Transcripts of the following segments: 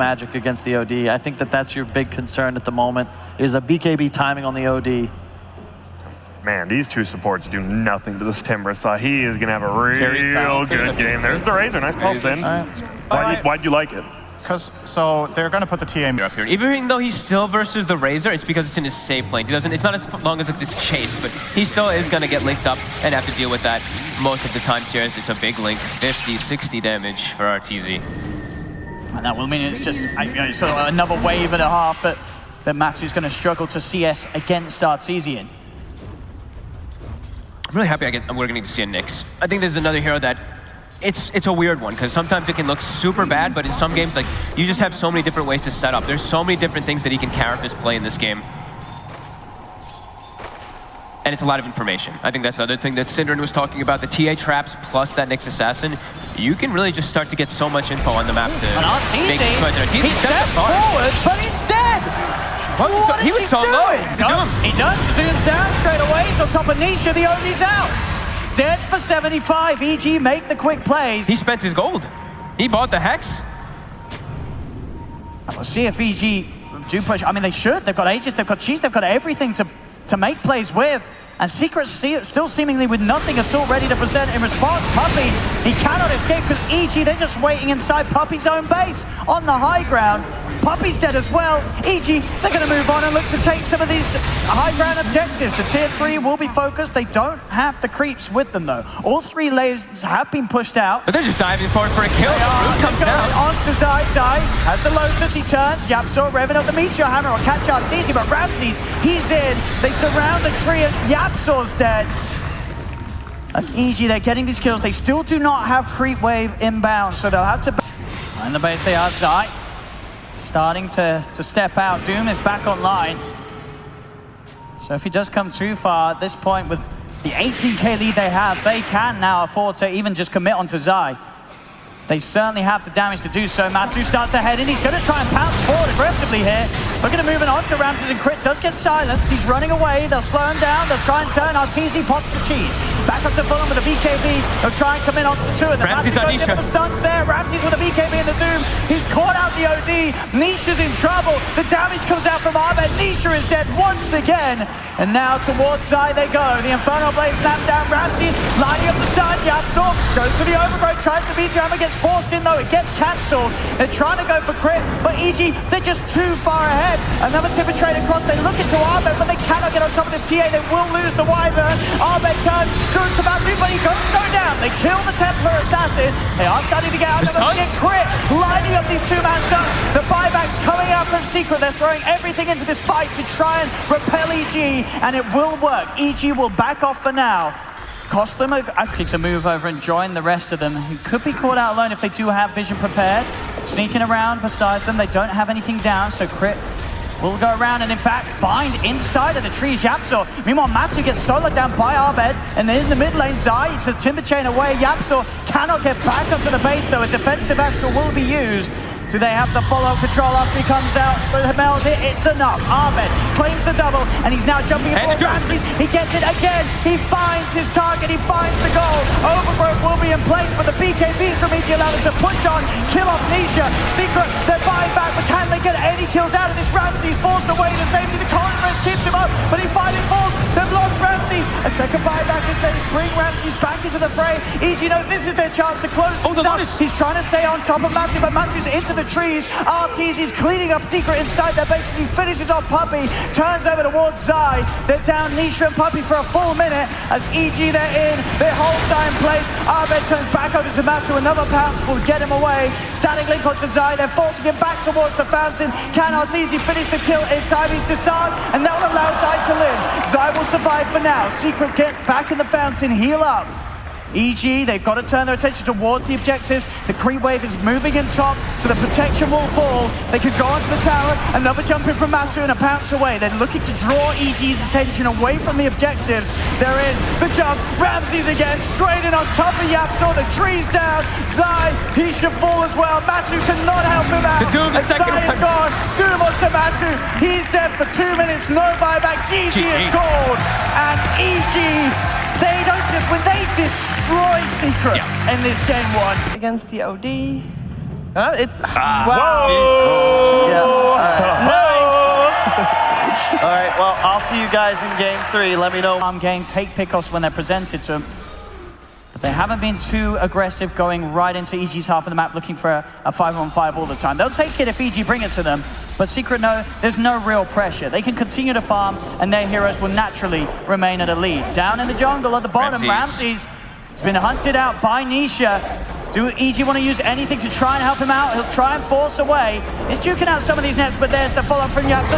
magic against the OD. I think that that's your big concern at the moment, is a BKB timing on the OD. Man, these two supports do nothing to this Timber, so he is going to have a real good game. There's the Razor. Nice call, Sin. Why'd you like it? So they're going to put the TA up here. Even though he's still versus the Razor, it's because it's in his safe lane. It's not as long as like this chase, but he still is going to get linked up and have to deal with that most of the times here, as it's a big link. 50, 60 damage for RTZ. And that will mean it's just sort of another wave and a half that Matu's going to struggle to CS against Artesian. I'm really happy we're going to see a Nyx. I think there's another hero that it's a weird one, because sometimes it can look super bad, but in some games, like, you just have so many different ways to set up. There's so many different things that he can carapace play in this game. And it's a lot of information. I think that's the other thing that Synderen was talking about, the TA traps plus that Nyx Assassin. You can really just start to get so much info on the map to make the choice. He stepped forward, but he's dead! He was so low. He does. The Doom's down straight away. He's on top of Nisha. The OD's out. Dead for 75. EG make the quick plays. He spent his gold. He bought the Hex. We'll see if EG do push. I mean, they should. They've got Aegis, they've got Cheese, they've got everything to make plays with. And Secret still seemingly with nothing at all ready to present in response. Puppey, he cannot escape because EG, they're just waiting inside Puppey's own base on the high ground. Puppey's dead as well. EG, they're going to move on and look to take some of these high ground objectives. The tier 3 will be focused. They don't have the creeps with them, though. All 3 lanes have been pushed out. But they're just diving forward for a kill. Root comes down. Onto Zai. Zai has the Lotus. He turns. Yapzor revving up the Meteor Hammer. Will catch Arteezy, but Ramses, he's in. They surround the tree, and Yapzor's dead. That's easy. They're getting these kills. They still do not have creep wave inbound, so they'll have to... In the base, they are Zai. Starting to step out. Doom is back online. So if he does come too far at this point with the 18k lead they have, they can now afford to even just commit onto Zai. They certainly have the damage to do so. Matu starts ahead and he's going to try and pounce forward aggressively here. We're going to move it on to Ramses, and Crit does get silenced. He's running away. They'll slow him down. They'll try and turn. Arteezy pops the cheese. Back onto Fulham with a BKB. They'll try and come in onto the two of them. Ramses goes in with the stuns there. Ramses with a BKB in the Doom. He's caught out the OD. Nisha's in trouble. The damage comes out from Ahmed. Nisha is dead once again. And now towards Zai they go. The Inferno Blade snaps down. Ramses lining up the stun. Yapzor goes for the overgrowth. Tries to beat Hammer. Gets forced in though. It gets cancelled. They're trying to go for Crit, but EG, they're just too far ahead. Another Timber trade across. They look into Ahmed, but they cannot get on top of this TA. They will lose the Wyvern. Ahmed turns through to Matu, but he doesn't go down. They kill the Templar Assassin. They are starting to get out. They're get Crit lining up these two-man stuns. The buybacks coming out from Secret. They're throwing everything into this fight to try and repel EG, and it will work. EG will back off for now. Cost them a to move over and join the rest of them, who could be caught out alone if they do have vision prepared. Sneaking around beside them. They don't have anything down, so Crit will go around and in fact find inside of the trees Yapzor. Meanwhile, Matu gets soloed down by Abed, and then in the mid lane, Zai is the Timber Chain away. Yapzor cannot get back onto the base though. A defensive Astral will be used. Do they have the follow control after he comes out? The Mel's it, it's enough. Ahmed claims the double, and he's now jumping in for Ramses. He gets it again. He finds his target. He finds the goal. Overgrowth will be in place, but the BKBs from EG allow them to push on, kill off Nisha. Secret, they're buying back, but can they get any kills out of this? Ramses forced away to safety. The Conference keeps him up, but he finally falls. They've lost Ramses. A second buyback as they bring Ramses back into the fray. EG know this is their chance to close things up. He's trying to stay on top of Matu, but Matu's into the trees. Arteezy's cleaning up Secret inside their base as he finishes off Puppey, turns over towards Zai. They're down Nisha and Puppey for a full minute as EG they're in. Their whole time place. Ahmed turns back over to Matu. Another pounce will get him away. Static link onto Zai. They're forcing him back towards the fountain. Can Arteezy finish the kill in time? He's disarmed, and that will allow Zai to live. Zai will survive for now. Secret get back in the fountain, heal up. EG, they've got to turn their attention towards the objectives. The creep wave is moving in top, so the protection will fall. They could go onto the tower. Another jump in from Matu and a pounce away. They're looking to draw EG's attention away from the objectives. They're in. The jump. Ramses again. Straight in on top of Yapzor. The tree's down. Zai, he should fall as well. Matu cannot help him out. The Doom, the second Zai is gone. Doom onto Matu. He's dead for 2 minutes. No buyback. GG is gone. And EG... they don't just when they destroy Secret in this game one. Against the OD. It's wow. Yeah. All right, well, I'll see you guys in game 3. Let me know. Game, take pickoffs when they're presented to them. But they haven't been too aggressive going right into EG's half of the map looking for a 5-on-5 all the time. They'll take it if EG bring it to them, but Secret know there's no real pressure. They can continue to farm and their heroes will naturally remain at a lead. Down in the jungle at the bottom, Ramses has been hunted out by Nisha. Do EG want to use anything to try and help him out? He'll try and force away. He's juking out some of these nets, but there's the follow-up from Yapso.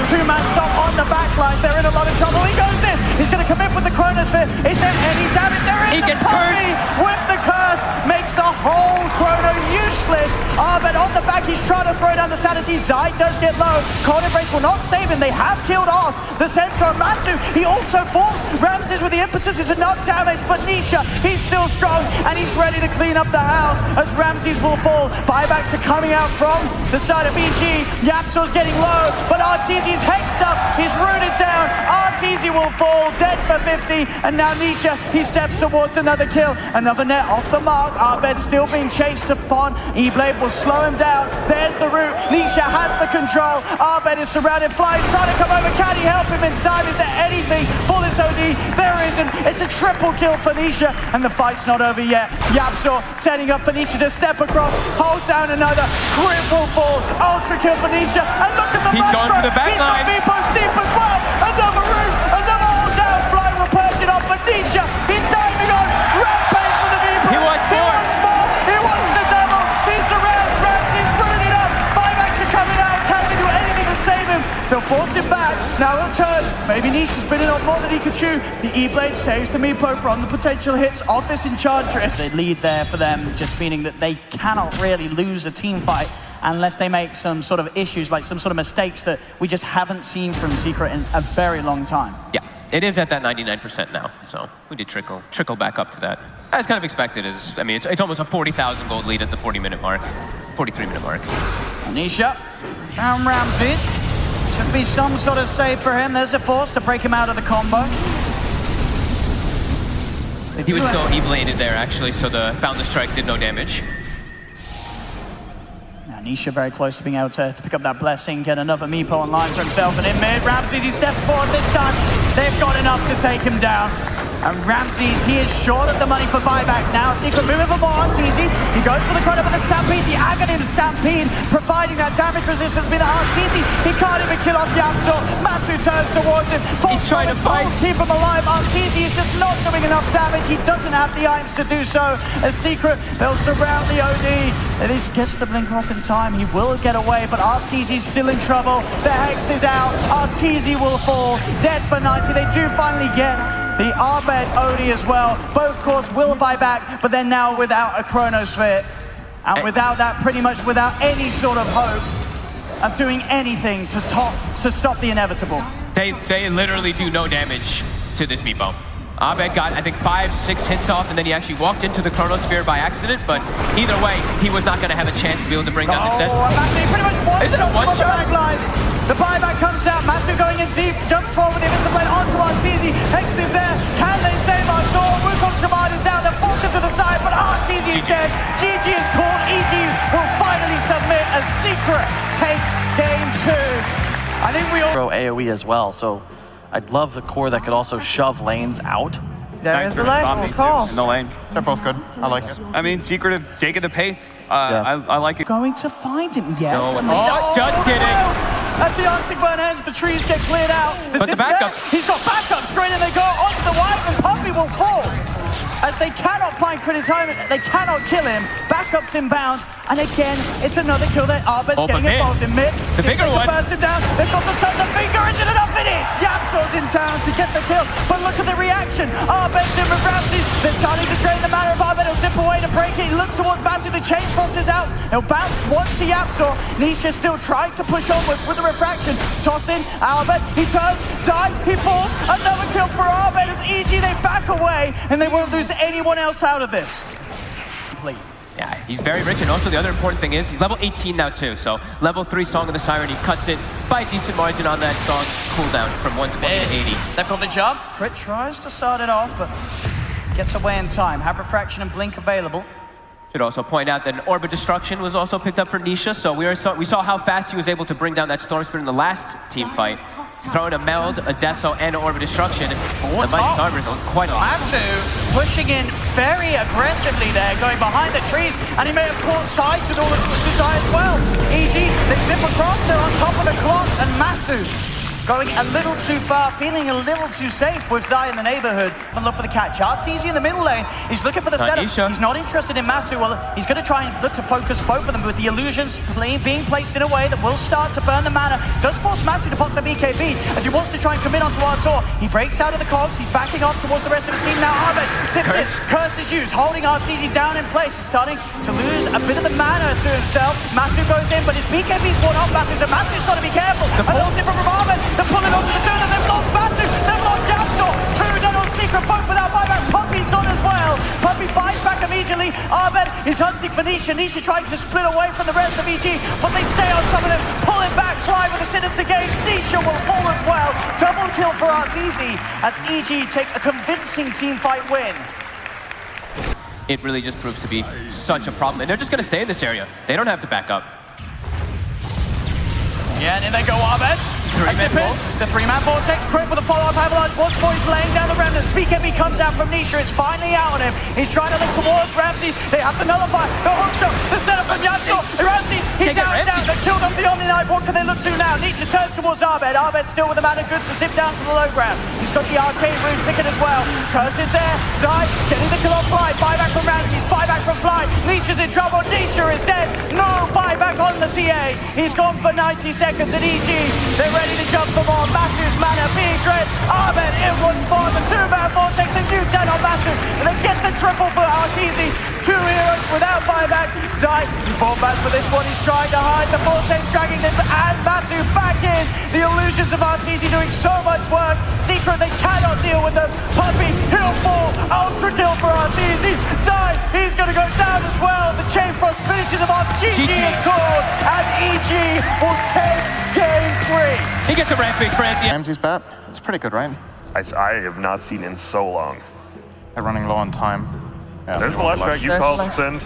Two-man stop on the back line. They're in a lot of trouble. He goes in. He's going to commit with the Chronosphere. Is there any damage? There is. He gets cursed with the curse. Makes the whole Chrono useless. But on the back, he's trying to throw down the sanity. Zai does get low. Cold Embrace will not save him. They have killed off the Centro. Matsu, he also falls. Ramses with the impetus is enough damage, but Nisha, he's still strong, and he's ready to clean up the house as Ramses will fall. Buybacks are coming out from the side of EG. Yapso's getting low, but Arteezy's hexed up. He's rooted down. Arteezy will fall, dead for 50, and now Nisha, he steps towards another kill. Another net off the mark. Arbed still being chased upon. E-Blade will slow him down. There's the root. Nisha has the control. Arbed is surrounded. Fly's trying to come over. Can he help him in time? Is there anything for this OD? There isn't. It's a triple kill for Nisha, and the fight's not over yet. Yapso setting up for Nisha to step across, hold down another, cripple fall, ultra kill for Nisha, and look at the He's going to the back He's line. got Meepos deep as well, another root, another hold down, Fly will push it off, but Nisha, he's diving on, rampage for the Meepos. He wants more. He wants the double, he's around, Ramsey's rooting up, buybacks are coming out, can they do anything to save him? They'll force him back, now he'll turn, maybe Nisha's bitten off more than he could chew. The E-Blade saves the Meepo from the potential hits of this Enchantress. They lead there for them, just meaning that they cannot really lose a team fight unless they make some sort of issues, like some sort of mistakes that we just haven't seen from Secret in a very long time. Yeah, it is at that 99% now, so we did trickle back up to that. As kind of expected, I mean, it's almost a 40,000 gold lead at the 40-minute mark, 43-minute mark. Nisha found Ramses. Should be some sort of save for him. There's a force to break him out of the combo. He was still E-bladed there, actually, so the Founder Strike did no damage. Now Nisha very close to being able to pick up that blessing, get another Meepo online for himself, and in mid, Ramses, he steps forward this time. They've got enough to take him down. And Ramses, he is short of the money for buyback now. Secret moving for more Arteezy. He goes for the corner for the Stampede, the Aghanim Stampede, providing that damage resistance with Arteezy. He can't even kill off Yapso. Matsu turns towards him. He's trying to fight. Keep him alive. Arteezy is just not doing enough damage. He doesn't have the items to do so. As Secret, they'll surround the OD. At least gets the blink off in time. He will get away, but Arteezy's still in trouble. The Hex is out. Arteezy will fall. Dead for 90. They do finally get the Arbed OD as well. Both course will buy back, but they're now without a Chronosphere. And without that, pretty much without any sort of hope of doing anything to stop the inevitable. They literally do no damage to this Meepo. Abed got, I think, 5-6 hits off, and then he actually walked into the Chronosphere by accident, but either way, he was not going to have a chance to be able to bring down the sets. Matsu pretty much Is it a one-shot? The buyback comes out, Matsu going in deep, jumps forward with the Invisible Blade onto Arteezy. Hex is there, can they save our door? Wukong Shimada is out, they're forced him to the side, but Arteezy is dead. GG is called, EG will finally submit as Secret take game 2. I think we all... Throw AoE as well, so I'd love the core that could also shove lanes out. There is the lane, of course. In the lane. They're both good. I like it. I mean, Secret have taken the pace. I like it. Going to find him, yeah. No, just kidding. At the Arctic Burn ends, the trees get cleared out. But the backup. He's got backup straight, and they go onto the wire, and Puppy will fall. As they cannot find Crit in time, they cannot kill him. Backup's inbound, and again, it's another kill that Arbed's getting involved in mid. The bigger one. Burst him down. They've got the sun, the finger, isn't enough in it. Yapso's in town to get the kill, but look at the reaction. Arbed's in with Ramses. They're starting to drain the mana of Arbed. He'll zip away to break it. He looks towards Matsu. The chain frost is out. He'll bounce once to Yapso. Nisha still trying to push onwards with the refraction. Toss in, Arbed. He turns, Zai, he falls. Another kill for Arbed as EG, they back away, and they won't lose anyone else out of this. Complete. Yeah, he's very rich, and also the other important thing is he's level 18 now too, so level 3 Song of the Siren, he cuts it by a decent margin on that song cooldown from 120 to 80. They've got the jump. Crit tries to start it off, but gets away in time. Have refraction and blink available. Should also point out that an Orbit Destruction was also picked up for Nisha, so we saw how fast he was able to bring down that Storm Spirit in the last team fight. Throwing a Meld, a Deso, and an Orbit Destruction. The Mighty's armor is quite a lot. Matsu pushing in very aggressively there, going behind the trees, and he may have caught sight with all the to die as well. EG, they zip across, they're on top of the clock, and Matsu going a little too far, feeling a little too safe with Zai in the neighborhood. And look for the catch. Arteezy in the middle lane. He's looking for the setup. He's not interested in Matsu. Well, he's going to try and look to focus both of them with the illusions being placed in a way that will start to burn the mana. Does force Matsu to pop the BKB as he wants to try and commit onto Artur. He breaks out of the cogs. He's backing off towards the rest of his team now. Ahmed, curse is used, holding Arteezy down in place. He's starting to lose a bit of the mana to himself. Matsu goes in, but his BKB's worn off Matsu, so Matsu's got to be careful. And also from Ahmed, they're pulling onto the two of them. They've lost Matsu, they've lost Yaptor. Two dead on Secret, both without buyback. Puppy's gone as well. Puppy buys back immediately. Ahmed is hunting for Nisha. Nisha trying to split away from the rest of EG, but they stay on some of them. Pull it back, fly with a sinister gaze. Nisha will fall as well. Double kill for Arteezy as EG take a convincing team fight win. It really just proves to be such a problem, and they're just going to stay in this area. They don't have to back up. Yeah, and in they go, Ahmed. The three-man vortex, crit with a follow-up avalanche. Once more, he's laying down the remnants. BKB comes out from Nisha. It's finally out on him. He's trying to look towards Ramses. They have to nullify. The hook shot. The setup from Yasuo. Ramses, he's down. They've killed off the Omni Knight. What can they look to now? Nisha turns towards Ahmed. Ahmed still with the mana good to zip down to the low ground. He's got the arcane rune ticket as well. Curse is there. Zai getting the kill on Fly. Buyback from Ramses. Buyback from Fly. Nisha's in trouble. Nisha is dead. No buyback on the TA. He's gone for 90 seconds at EG. They're ready to jump for more. Matsu's mana being drenched. Ahmed in once more. The two-man vortex. The new dead on Matsu. And they get the triple for Arteezy. Two heroes without buyback. Zai, he's fallen back for this one. He's trying to hide. The vortex dragging this. And Matsu back in. The illusions of Arteezy doing so much work. Secret, they cannot deal with them. Puppy, he'll fall. Ultra kill for Arteezy. Zai, he's going to go down as well. The chain frost finishes him off. GG is called. And EG will take game 3. He gets a rampage for Anthony. Ramsey's bat, it's pretty good, right? I have not seen in so long. They're running low on time. Yeah, There's the last track you called and send.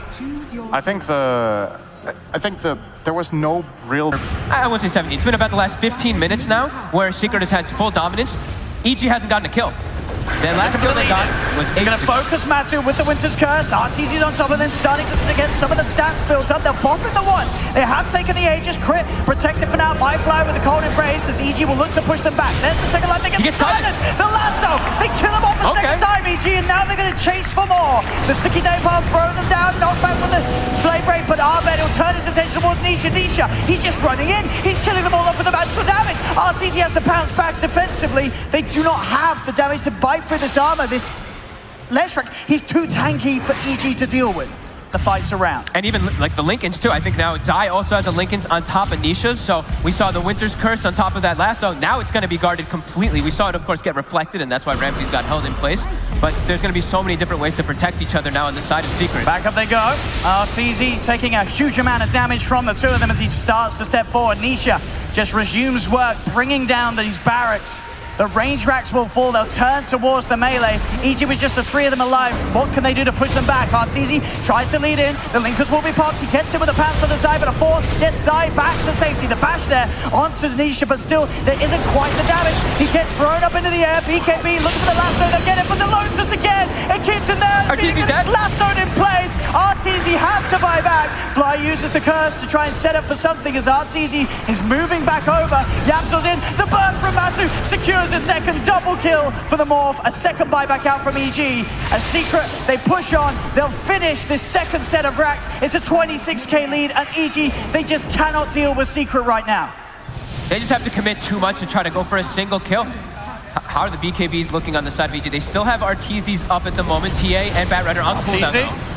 I think there was no real... I won't say 17. It's been about the last 15 minutes now where Secret has had full dominance. EG hasn't gotten a kill. Their last kill they got was They're going to focus Matsu with the Winter's Curse. Arteezy's on top of them, starting to get some of the stats built up. They're bopping the ones. They have taken the Aegis crit, protected for now by Fly with the Cold Embrace as EG will look to push them back. There's the second life. They get silenced. The lasso. They kill him off the second time, EG, and now they're going to chase for more. The Sticky Napalm throw them down, knock back with the Flame Break, but Ahmed will turn his attention towards Nisha. He's just running in. He's killing them all off with the magical damage. Arteezy has to bounce back defensively. They do not have the damage to bite through this armor. This Leshrac, he's too tanky for EG to deal with. The fight's around. And even like the Lincolns too. I think now Zai also has a Lincolns on top of Nisha's. So we saw the Winter's Curse on top of that lasso. Now it's going to be guarded completely. We saw it, of course, get reflected, and that's why Ramses got held in place. But there's going to be so many different ways to protect each other now on the side of Secret. Back up they go. Arteezy taking a huge amount of damage from the two of them as he starts to step forward. Nisha just resumes work, bringing down these barracks. The range racks will fall. They'll turn towards the melee. EG with just the three of them alive. What can they do to push them back? Arteezy tries to lead in. The Linkers will be popped. He gets in with a pounce on the side, but a force gets Zai back to safety. The bash there onto Nisha, but still there isn't quite the damage. He gets thrown up into the air. BKB looks for the lasso. They'll get it, but the Lotus again. It keeps him there. Arteezy's dead. Lassoed in place. Arteezy has to buy back. Fly uses the curse to try and set up for something as Arteezy is moving back over. Yamso's in. The burst from Matsu secures a second double kill for the Morph. A second buyback out from EG. A Secret, they push on. They'll finish this second set of racks. It's a 26k lead, and EG, they just cannot deal with Secret right now. They just have to commit too much to try to go for a single kill. How are the BKBs looking on the side of EG? They still have Arteezy's up at the moment. TA and Batrider on cooldown though.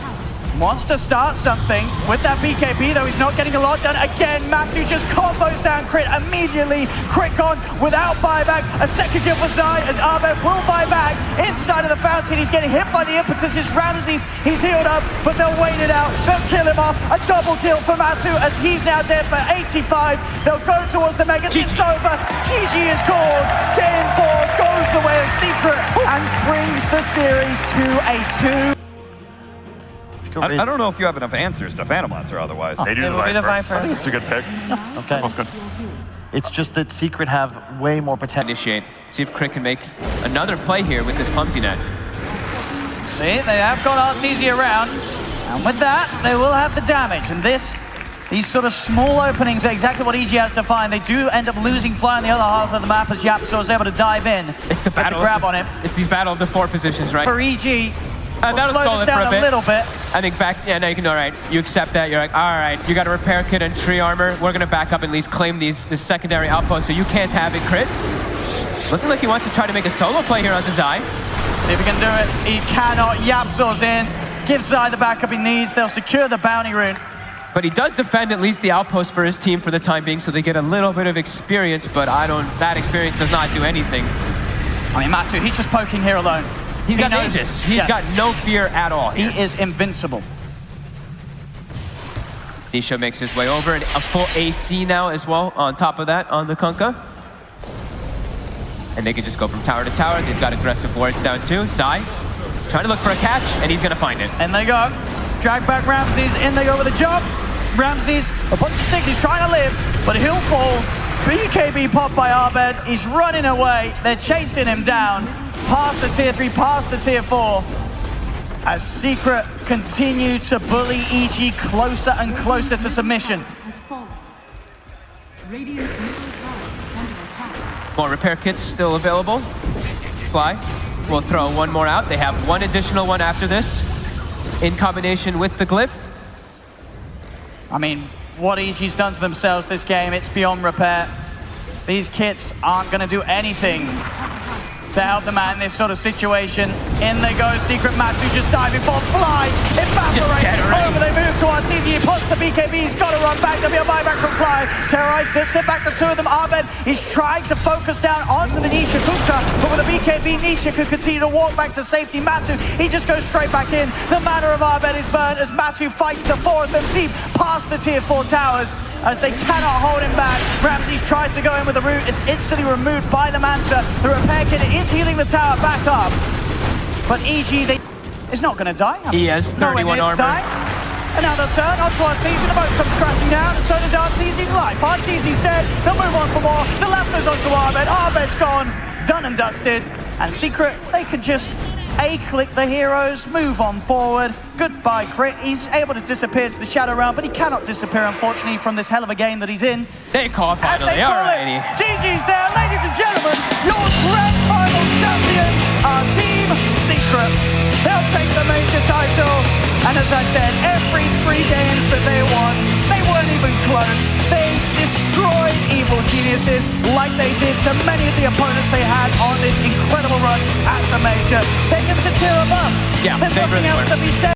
Wants to start something with that BKB, though he's not getting a lot done. Again, Matsu just combos down crit immediately. Crit gone without buyback. A second kill for Zai as Ahmed will buy back inside of the fountain. He's getting hit by the impetus. It's Ramses. He's healed up, but they'll wait it out. They'll kill him off. A double kill for Matsu as he's now dead for 85. They'll go towards the Mega. It's over. GG is called. Game 4 goes the way of Secret and brings the series to a 2. Secret I don't know if you have enough answers to Phantom Lancer otherwise. They do It the will be the Viper. I Viper. think it's a good pick. Okay. That's good. It's just that Secret have way more potential. Initiate. See if Crit can make another play here with this clumsy net. See, they have got Arteezy around, and with that, they will have the damage. And these sort of small openings are exactly what EG has to find. They do end up losing Fly on the other half of the map as Yapso is able to dive in. It's the battle. grab on him. It's these battle of the 4 positions, right? For EG, That'll slow stall this it for down a bit. little bit. I think back, yeah, no, you can, all right, you accept that. You're like, all right, you got a repair kit and tree armor. We're gonna back up and at least claim this secondary outpost, so you can't have it, Crit. Looking like he wants to try to make a solo play here onto Zai. See if he can do it. He cannot. Yapso's in. Give Zai the backup he needs. They'll secure the bounty rune. But he does defend at least the outpost for his team for the time being, so they get a little bit of experience, but that experience does not do anything. I mean, Matu, he's just poking here alone. He's He got knows Aegis. it. He's Yeah. got no fear at all He here. is invincible. Nisha makes his way over, and a full AC now as well on top of that on the Kunkka. And they can just go from tower to tower. They've got aggressive wards down too. Zai trying to look for a catch, and he's gonna find it. And they go. Drag back Ramses. In they go with a jump. Ramses, a bunch of stick. He's trying to live, but he'll fall. BKB popped by Arbed. He's running away. They're chasing him down. Past the tier 3, past the tier 4. As Secret continue to bully EG closer and closer to submission. Has fallen. Radiant's middle tower is under attack. More repair kits still available. Fly will throw one more out. They have one additional one after this in combination with the glyph. I mean, what EG's done to themselves this game, it's beyond repair. These kits aren't going to do anything to help them out in this sort of situation. In they go, Secret Matu just diving for Fly. Evaporate over, they move to Arteezy. He puts the BKB, he's got to run back. There'll be a buyback from Fly. Terrorize does sit back the two of them. Arbed is trying to focus down onto the Nisha Kunkka, but with a BKB, Nisha could continue to walk back to safety. Matu, he just goes straight back in. The mana of Arbed is burned as Matu fights the 4 of them deep past the tier 4 towers as they cannot hold him back. Ramses tries to go in with the root. It's instantly removed by the Manta. The repair kit is healing the tower back up. But EG, is not going to die. He has 31 armor. And now they'll turn onto Arteezy. The boat comes crashing down, and so does Arteezy's life. Arteezy's dead. They'll move on for more. The Lasso's onto Arbed. Arbed's gone. Done and dusted. And Secret, they can just A-click the heroes, move on forward. Goodbye, Crit. He's able to disappear to the Shadow Realm, but he cannot disappear, unfortunately, from this hell of a game that he's in. They call As finally. they call it, Alrighty. GG's there, ladies and gentlemen. Your grand final champions are Team Secret. They'll take the major title. And as I said, every 3 games that they won, they weren't even close. They destroyed Evil Geniuses like they did to many of the opponents they had on this incredible run at the major. They're just a tier above. Yeah, There's they nothing really else were. to be said.